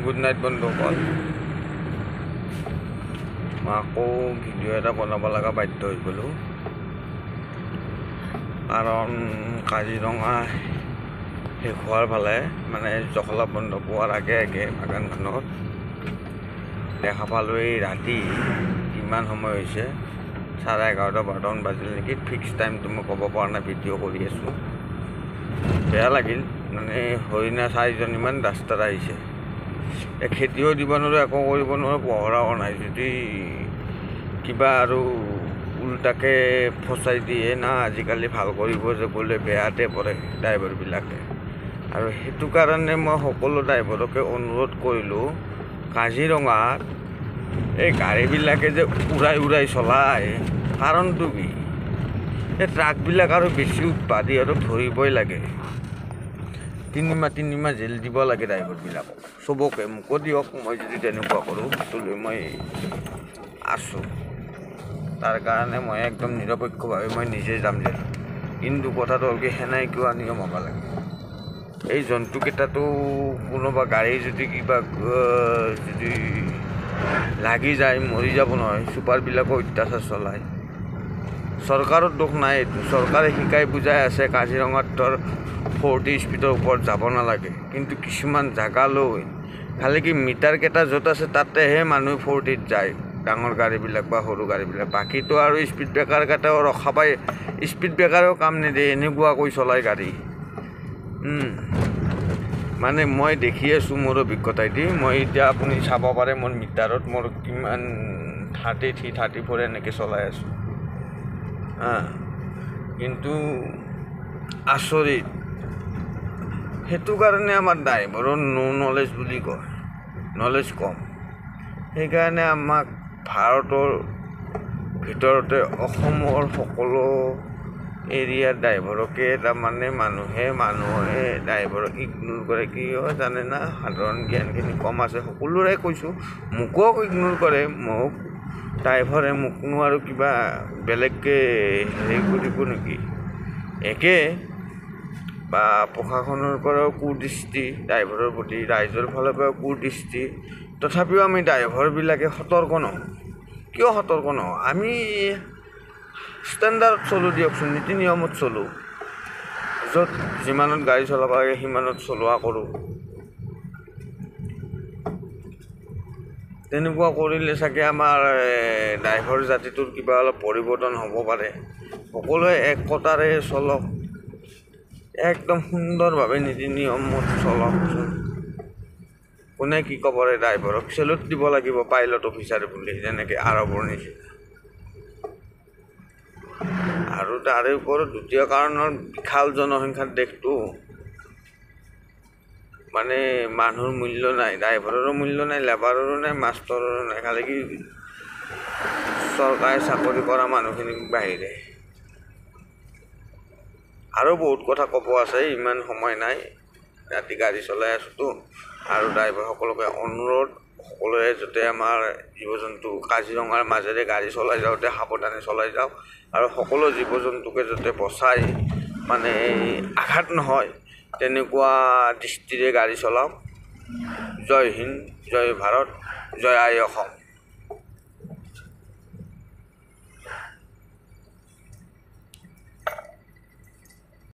Good night বন্ধুসকল। মই আকৌ ভিডিঅ' এটা বনাব লগা বাধ্য হৈ গ'লোঁ, কাৰণ কাজিৰঙা শেষ হোৱাৰ ফালে মানে জখলা বন্ধ পোৱাৰ আগে আগে বাগানখনত দেখা পালোঁ এই ৰাতি কিমান সময় হৈছে, 11:30 12মান বাজিল নেকি। ফিক্স টাইমটো মই ক'ব পৰা নাই, ভিডিঅ' কৰি আছোঁ। বেয়া লাগিল, মানে হৰিণা 4জনীমান ৰাস্তাত আহিছে। খেতিও দিব নোৱাৰোঁ, একো কৰিব নোৱাৰোঁ, পহৰাও নাই। যদি কিবা আৰু উল্টাকে ফচাই দিয়ে না, আজিকালি ভাল কৰিব যে গ'লে বেয়াতে পৰে ড্ৰাইভাৰবিলাকে। আৰু সেইটো কাৰণে মই সকলো ড্ৰাইভাৰকে অনুৰোধ কৰিলোঁ, কাজিৰঙাত এই গাড়ীবিলাকে যে উৰাই চলায়, কাৰণটো কি? এই ট্ৰাকবিলাক আৰু বেছি উৎপাত, সিহঁতক ধৰিবই লাগে। 3 মাহ জেল দিব লাগে ড্ৰাইভাৰবিলাকক, চবকে। মোকো দিয়ক, মই যদি তেনেকুৱা কৰোঁ, সেইটো লৈ মই আছোঁ। তাৰ কাৰণে মই একদম নিৰপেক্ষভাৱে মই নিজে যাম যে। কিন্তু কথাটো হ'ল কি, সেনাই কিয় নিয়ম হ'ব লাগে? এই জন্তুকেইটাতো কোনোবা গাড়ী যদি কিবা যদি লাগি যায় মৰি যাব নহয়। চুপাৰবিলাকো অত্যাচাৰ চলায়। চৰকাৰৰ দোষ নাই এইটো, চৰকাৰে শিকাই বুজাই আছে কাজিৰঙাত 40 স্পীডৰ ওপৰত যাব নালাগে। কিন্তু কিছুমান জাগালৈ খালি কি মিটাৰকেইটা য'ত আছে তাতেহে মানুহ 40ত যায়, ডাঙৰ গাড়ীবিলাক বা সৰু গাড়ীবিলাক। বাকীতো আৰু স্পীড ব্ৰেকাৰকেইটাও ৰখাবাই, স্পীড ব্ৰেকাৰেও কাম নিদিয়ে, এনেকুৱাকৈ চলায় গাড়ী। মানে মই দেখি আছোঁ মোৰ অভিজ্ঞতাইদি। মই এতিয়া আপুনি চাব পাৰে মোৰ মিটাৰত মোৰ কিমান 33 34 এনেকৈ চলাই আছোঁ। কিন্তু আচৰিত, সেইটো কাৰণে আমাৰ ড্ৰাইভাৰৰ নলেজ বুলি কয়, নলেজ কম। সেইকাৰণে আমাক ভাৰতৰ ভিতৰতে অসমৰ সকলো এৰিয়াৰ ড্ৰাইভাৰকে তাৰমানে মানুহে ড্ৰাইভাৰক ইগনোৰ কৰে। কি হয় জানে না, সাধাৰণ জ্ঞানখিনি কম আছে। সকলোৰে কৈছোঁ, মোকো ইগনোৰ কৰে। মোক ড্ৰাইভাৰে মোকনো আৰু কিবা বেলেগকৈ হেৰি কৰিব নেকি? একে বা প্ৰশাসনৰ পৰাও কুদৃষ্টি ড্ৰাইভাৰৰ প্ৰতি, ৰাইজৰ ফালৰ পৰাও কুদৃষ্টি। তথাপিও আমি ড্ৰাইভাৰবিলাকে সতৰ্ক নহওঁ। কিয় সতৰ্ক নহওঁ? আমি ষ্টেণ্ডাৰ্ডত চলোঁ দিয়কচোন, নীতি নিয়মত চলোঁ। য'ত যিমানত গাড়ী চলাব লাগে সিমানত চলোৱা কৰোঁ। তেনেকুৱা কৰিলে চাগে আমাৰ ড্ৰাইভাৰ জাতিটোৰ কিবা অলপ পৰিৱৰ্তন হ'ব পাৰে। সকলোৱে একতাৰে চলক, একদম সুন্দৰভাৱে নীতি নিয়মত চলকচোন। কোনে কি ক'ব পাৰে? ড্ৰাইভাৰক চেলুট দিব লাগিব, পাইলট অফিচাৰ বুলি, যেনেকৈ আৰৱৰ নিচিনা। আৰু তাৰে ওপৰত দ্বিতীয় কাৰণৰ বিশাল জনসংখ্যাৰ দেশটো, মানে মানুহৰ মূল্য নাই, ড্ৰাইভাৰৰো মূল্য নাই, লেবাৰৰো নাই, মাষ্টৰৰো নাই। খালি কি চৰকাৰী চাকৰি কৰা মানুহখিনিক বাহিৰে। আৰু বহুত কথা ক'ব আছে, ইমান সময় নাই, ৰাতি গাড়ী চলাই আছোঁতো। আৰু ড্ৰাইভাৰসকলকে অনুৰোধ, সকলোৱে যাতে আমাৰ জীৱ জন্তু কাজিৰঙাৰ মাজেৰে গাড়ী চলাই যাওঁতে সাৱধানে চলাই যাওক। আৰু সকলো জীৱ জন্তুকে যাতে বচাই, মানে আঘাত নহয় তেনেকুৱা দৃষ্টিৰে গাড়ী চলাওক। জয় হিন্দ, জয় ভাৰত, জয় আই অসম।